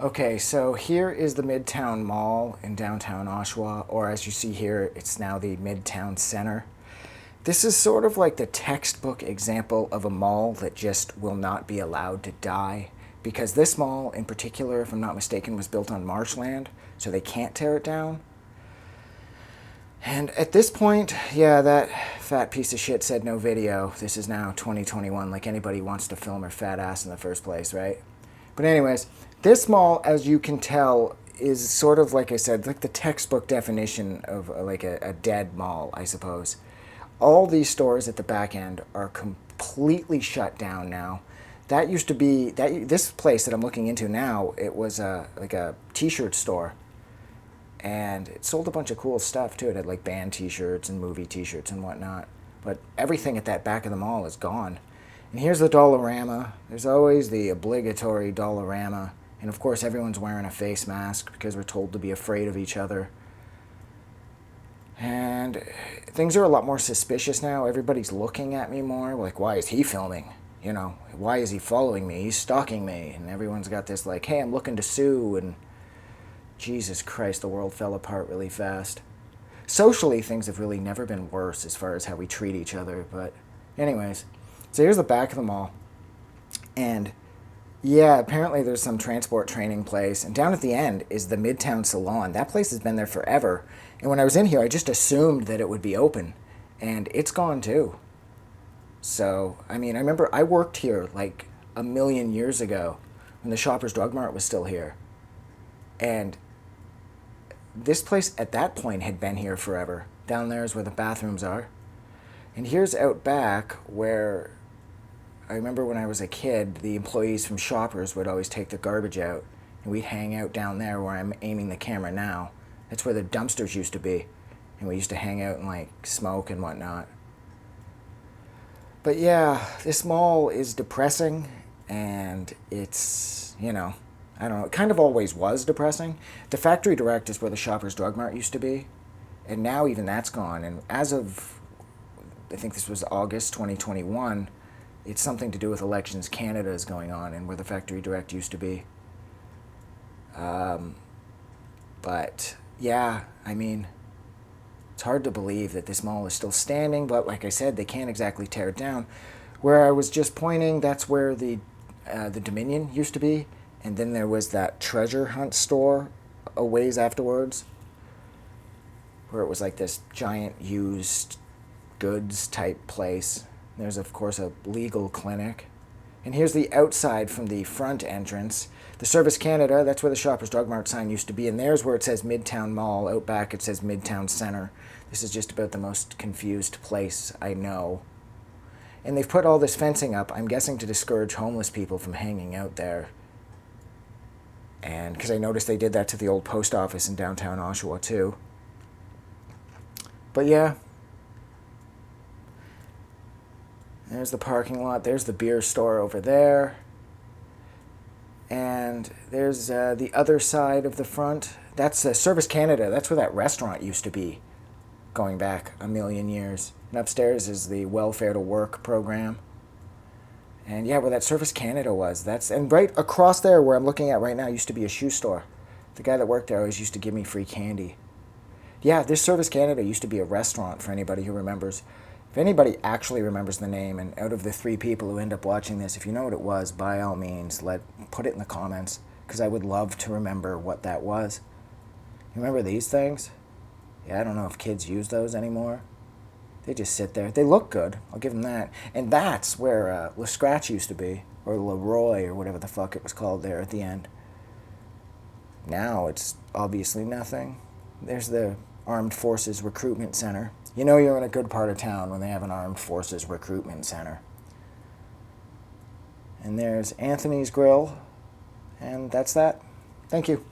Okay, so here is the Midtown Mall in downtown Oshawa, or as you see here, it's now the Midtown Centre. This is sort of like the textbook example of a mall that just will not be allowed to die. Because this mall in particular, if I'm not mistaken, was built on marshland, so they can't tear it down. And at this point, yeah, that fat piece of shit said no video. This is now 2021, like anybody wants to film her fat ass in the first place, right? But anyways, this mall, as you can tell, is sort of, like I said, like the textbook definition of like a dead mall, I suppose. All these stores at the back end are completely shut down now. That used to be, this place that I'm looking into now, it was like a t-shirt store. And it sold a bunch of cool stuff too. It had like band t-shirts and movie t-shirts and whatnot. But everything at that back of the mall is gone. And here's the Dollarama. There's always the obligatory Dollarama. And of course everyone's wearing a face mask because we're told to be afraid of each other. And things are a lot more suspicious now. Everybody's looking at me more. Like, why is he filming? You know, why is he following me? He's stalking me. And everyone's got this like, hey, I'm looking to sue. And Jesus Christ, the world fell apart really fast. Socially, things have really never been worse as far as how we treat each other. But anyways, so here's the back of the mall. And yeah, apparently there's some transport training place. And down at the end is the Midtown Salon. That place has been there forever. And when I was in here, I just assumed that it would be open. And it's gone too. So, I mean, I remember I worked here like a million years ago when the Shoppers Drug Mart was still here. And this place at that point had been here forever. Down there is where the bathrooms are. And here's out back where I remember when I was a kid, the employees from Shoppers would always take the garbage out. And we'd hang out down there where I'm aiming the camera now. That's where the dumpsters used to be. And we used to hang out and like smoke and whatnot. But yeah, this mall is depressing. And it's, you know, I don't know, it kind of always was depressing. The Factory Direct is where the Shoppers Drug Mart used to be. And now even that's gone. And as of, I think this was August 2021, it's something to do with Elections Canada is going on and where the Factory Direct used to be. But yeah, I mean, it's hard to believe that this mall is still standing, but like I said, they can't exactly tear it down. Where I was just pointing, that's where the Dominion used to be. And then there was that treasure hunt store a ways afterwards, where it was like this giant used goods type place. There's, of course, a legal clinic. And here's the outside from the front entrance. The Service Canada, that's where the Shoppers Drug Mart sign used to be. And there's where it says Midtown Mall. Out back it says Midtown Centre. This is just about the most confused place I know. And they've put all this fencing up, I'm guessing to discourage homeless people from hanging out there. And because I noticed they did that to the old post office in downtown Oshawa too. But yeah. There's the parking lot. There's the beer store over there. And there's the other side of the front. That's Service Canada. That's where that restaurant used to be, going back a million years. And upstairs is the Welfare to Work program. And yeah, where that Service Canada was. And right across there where I'm looking at right now used to be a shoe store. The guy that worked there always used to give me free candy. Yeah, this Service Canada used to be a restaurant for anybody who remembers. If anybody actually remembers the name, and out of the 3 people who end up watching this, if you know what it was, by all means, put it in the comments, because I would love to remember what that was. You remember these things? Yeah, I don't know if kids use those anymore. They just sit there. They look good, I'll give them that. And that's where Le Scratch used to be, or Leroy, or whatever the fuck it was called there at the end. Now it's obviously nothing. There's the Armed Forces Recruitment Center. You know you're in a good part of town when they have an Armed Forces Recruitment Center. And there's Anthony's Grill. And that's that. Thank you.